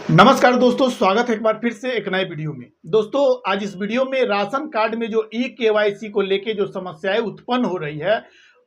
नमस्कार दोस्तों, स्वागत है एक बार फिर से एक नए वीडियो में। दोस्तों, आज इस वीडियो में राशन कार्ड में जो ई-केवाईसी को लेके जो समस्याएं उत्पन्न हो रही है,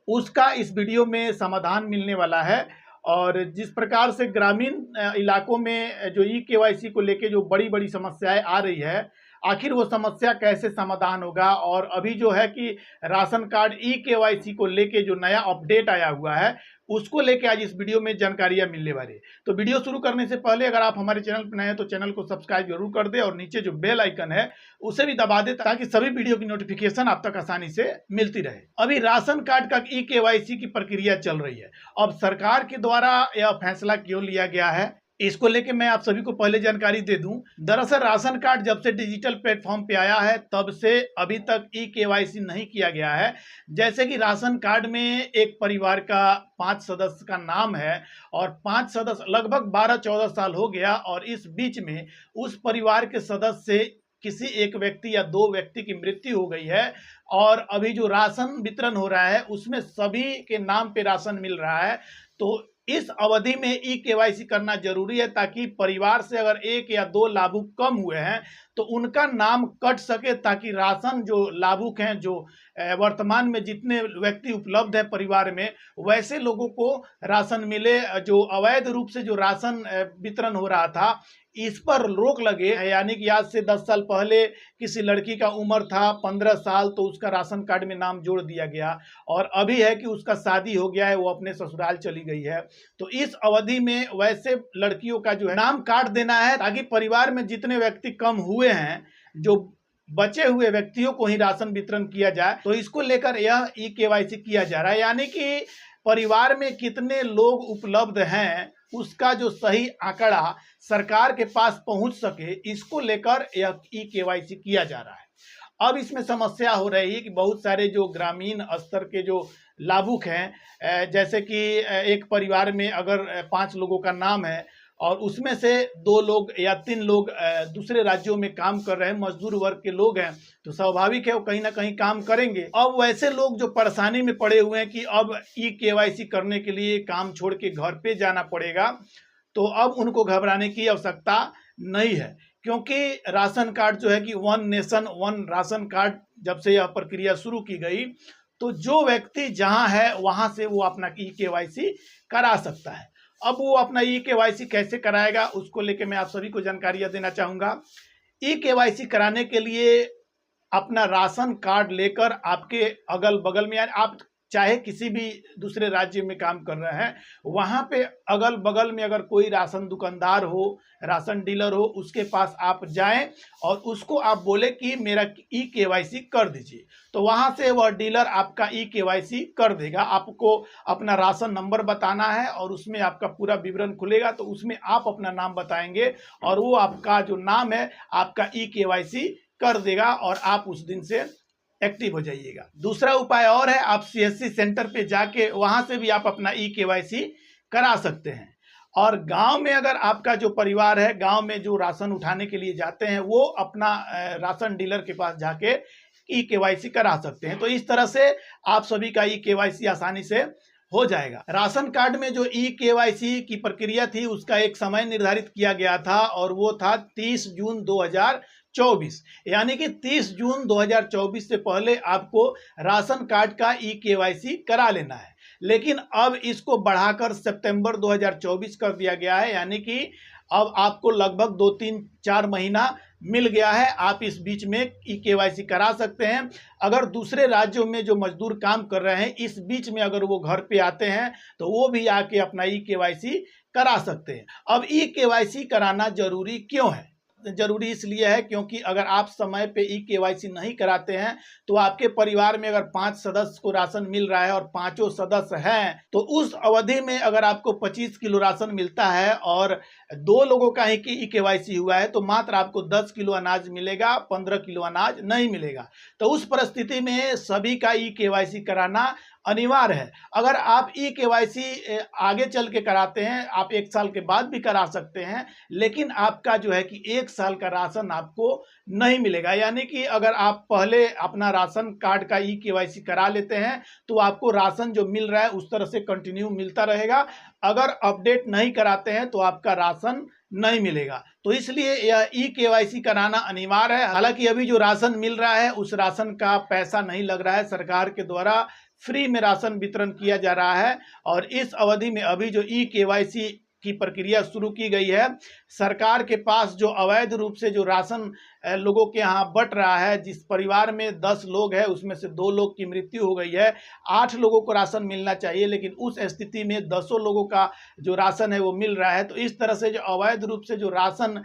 उसका इस वीडियो में समाधान मिलने वाला है। और जिस प्रकार से ग्रामीण इलाकों में जो ई-केवाईसी को लेके जो बड़ी-बड़ी समस्याएं आ रही है, आखिर वो समस्या कैसे समाधान होगा। और अभी जो है कि राशन कार्ड ई-केवाईसी को लेके जो नया अपडेट आया हुआ है, उसको लेके आज इस वीडियो में जानकारियां मिलने वाली है। तो वीडियो शुरू करने से पहले अगर आप हमारे चैनल पर नए हैं तो चैनल को सब्सक्राइब जरूर कर दे और नीचे जो बेल आइकन है उसे भी दबा दे, ताकि सभी वीडियो की नोटिफिकेशन आप तक आसानी से मिलती रहे। अभी राशन कार्ड का ई-केवाईसी की प्रक्रिया चल रही है। अब सरकार के द्वारा यह फैसला क्यों लिया गया है, इसको लेके मैं आप सभी को पहले जानकारी दे दूं। दरअसल राशन कार्ड जब से डिजिटल प्लेटफॉर्म पे आया है, तब से अभी तक ई-केवाईसी नहीं किया गया है। जैसे कि राशन कार्ड में एक परिवार का 5 सदस्य का नाम है और 5 सदस्य लगभग 12-14 साल हो गया, और इस बीच में उस परिवार के सदस्य से किसी एक व्यक्ति या 2 व्यक्ति की मृत्यु हो गई है, और अभी जो राशन वितरण हो रहा है उसमें सभी के नाम पे राशन मिल रहा है। तो इस अवधि में ई-केवाईसी करना जरूरी है, ताकि परिवार से अगर 1 या 2 लाभुक कम हुए हैं तो उनका नाम कट सके, ताकि राशन जो लाभुक हैं, जो वर्तमान में जितने व्यक्ति उपलब्ध है परिवार में, वैसे लोगों को राशन मिले। जो अवैध रूप से जो राशन वितरण हो रहा था, इस पर रोक लगे। यानी कि आज से 10 साल पहले किसी लड़की का उम्र था 15 साल, तो उसका राशन कार्ड में नाम जोड़ दिया गया, और अभी है कि उसका शादी हो गया है, वो अपने ससुराल चली गई है। तो इस अवधि में वैसे लड़कियों का जो है नाम काट देना है, ताकि परिवार में जितने व्यक्ति कम हुए हैं, जो बचे हुए व्यक्तियों को ही राशन वितरण किया जाए। तो इसको लेकर यह ई-केवाईसी किया जा रहा है। यानी कि परिवार में कितने लोग उपलब्ध हैं, उसका जो सही आंकड़ा सरकार के पास पहुंच सके, इसको लेकर यह ई-केवाईसी किया जा रहा है। अब इसमें समस्या हो रही है कि बहुत सारे जो ग्रामीण स्तर के जो लाभुक हैं, जैसे कि एक परिवार में अगर 5 लोगों का नाम है और उसमें से 2 लोग या 3 लोग दूसरे राज्यों में काम कर रहे हैं, मजदूर वर्ग के लोग हैं, तो स्वाभाविक है वो कहीं ना कहीं काम करेंगे। अब वैसे लोग जो परेशानी में पड़े हुए हैं कि अब ई-केवाईसी करने के लिए काम छोड़ के घर पे जाना पड़ेगा, तो अब उनको घबराने की आवश्यकता नहीं है। क्योंकि राशन कार्ड जो है कि one nation one ration card जब से यह प्रक्रिया शुरू की गई, तो जो व्यक्ति जहां है वहां से वो अपना ई-केवाईसी करा सकता है। अब वो अपना ई-केवाईसी कैसे कराएगा, उसको लेके मैं आप सभी को जानकारियां देना चाहूंगा। ई-केवाईसी कराने के लिए अपना राशन कार्ड लेकर आपके अगल बगल में, यानी आप चाहे किसी भी दूसरे राज्य में काम कर रहे हैं, वहां पे अगल बगल में अगर कोई राशन दुकानदार हो, राशन डीलर हो, उसके पास आप जाएं और उसको आप बोले कि मेरा ई-केवाईसी कर दीजिए। तो वहां से वह डीलर आपका ई-केवाईसी कर देगा। आपको अपना राशन नंबर बताना है और उसमें आपका पूरा विवरण खुलेगा, तो उसमें आप अपना नाम बताएंगे और वो आपका जो नाम है आपका ई-केवाईसी कर देगा, और आप उस दिन से एक्टिव हो जाइएगा। दूसरा उपाय और है, आप सीएससी सेंटर पे जाके वहां से भी आप अपना ई-केवाईसी करा सकते हैं। और गांव में अगर आपका जो परिवार है, गांव में जो राशन उठाने के लिए जाते हैं, वो अपना राशन डीलर के पास जाके ई-केवाईसी करा सकते हैं। तो इस तरह से आप सभी का ई-केवाईसी आसानी से हो जाएगा। राशन कार्ड में जो ई-केवाईसी की प्रक्रिया थी, उसका एक समय निर्धारित किया गया था, और वो था 30 जून 2024। यानी कि 30 जून 2024 से पहले आपको राशन कार्ड का ई-केवाईसी करा लेना है। लेकिन अब इसको बढ़ाकर सितंबर 2024 कर दिया गया है। यानी कि अब आपको लगभग 2-3-4 महीना मिल गया है। आप इस बीच में ई-केवाईसी करा सकते हैं। अगर दूसरे राज्यों में जो मजदूर काम कर रहे हैं, इस बीच में अगर वो घर पे आते हैं, तो वो भी आके अपना ई-केवाईसी करा सकते हैं। अब ई-केवाईसी कराना जरूरी क्यों है? जरूरी इसलिए है क्योंकि अगर आप समय पे ई-केवाईसी नहीं कराते हैं, तो आपके परिवार में अगर 5 सदस्य को राशन मिल रहा है और पांचों सदस्य हैं, तो उस अवधि में अगर आपको 25 किलो राशन मिलता है और 2 लोगों का ही ई-केवाईसी हुआ है, तो मात्र आपको 10 किलो अनाज मिलेगा, 15 किलो अनाज नहीं मिलेगा। तो उस परिस्थिति में सभी का ई-केवाईसी कराना अनिवार्य है। अगर आप ई केवाईसी आगे चल के कराते हैं, आप 1 साल के बाद भी करा सकते हैं, लेकिन आपका जो है कि 1 साल का राशन आपको नहीं मिलेगा। यानी कि अगर आप पहले अपना राशन कार्ड का ई केवाईसी करा लेते हैं तो आपको राशन जो मिल रहा है उस तरह से कंटिन्यू मिलता रहेगा। अगर अपडेट नहीं कराते हैं तो आपका राशन नहीं मिलेगा। तो इसलिए यह ई केवाईसी कराना अनिवार्य है। हालांकि अभी जो राशन मिल रहा है उस राशन का पैसा नहीं लग रहा है, सरकार के द्वारा फ्री में राशन वितरण किया जा रहा है। और इस अवधि में अभी जो ई केवाईसी की प्रक्रिया शुरू की गई है, सरकार के पास जो अवैध रूप से जो राशन लोगों के यहाँ बंट रहा है, जिस परिवार में 10 लोग हैं उसमें से 2 लोग की मृत्यु हो गई है, 8 लोगों को राशन मिलना चाहिए, लेकिन उस स्थिति में 10 लोगों का जो राशन है वो मिल रहा है। तो इस तरह से जो अवैध रूप से जो राशन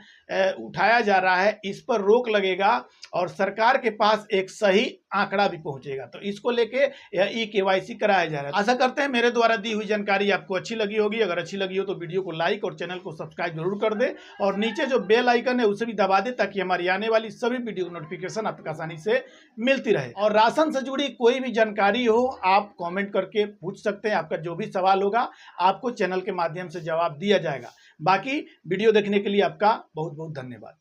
उठाया जा रहा है, इस पर रोक लगेगा और सरकार के पास एक सही आंकड़ा भी पहुंचेगा। तो इसको लेके यह ई केवाईसी कराया जा रहा है। आशा करते हैं मेरे द्वारा दी हुई जानकारी आपको अच्छी लगी होगी। अगर अच्छी लगी हो तो वीडियो को लाइक और चैनल को सब्सक्राइब जरूर कर दे और नीचे जो बेल आइकन है उसे भी दबा दे ताकि हमारी आने वाली सभी वीडियो नोटिफिकेशन आपको आसानी से मिलती रहे। और राशन से जुड़ी कोई भी जानकारी हो आप कमेंट करके पूछ सकते हैं। आपका जो भी सवाल होगा आपको चैनल के माध्यम से जवाब दिया जाएगा। बाकी वीडियो देखने के लिए आपका बहुत बहुत धन्यवाद।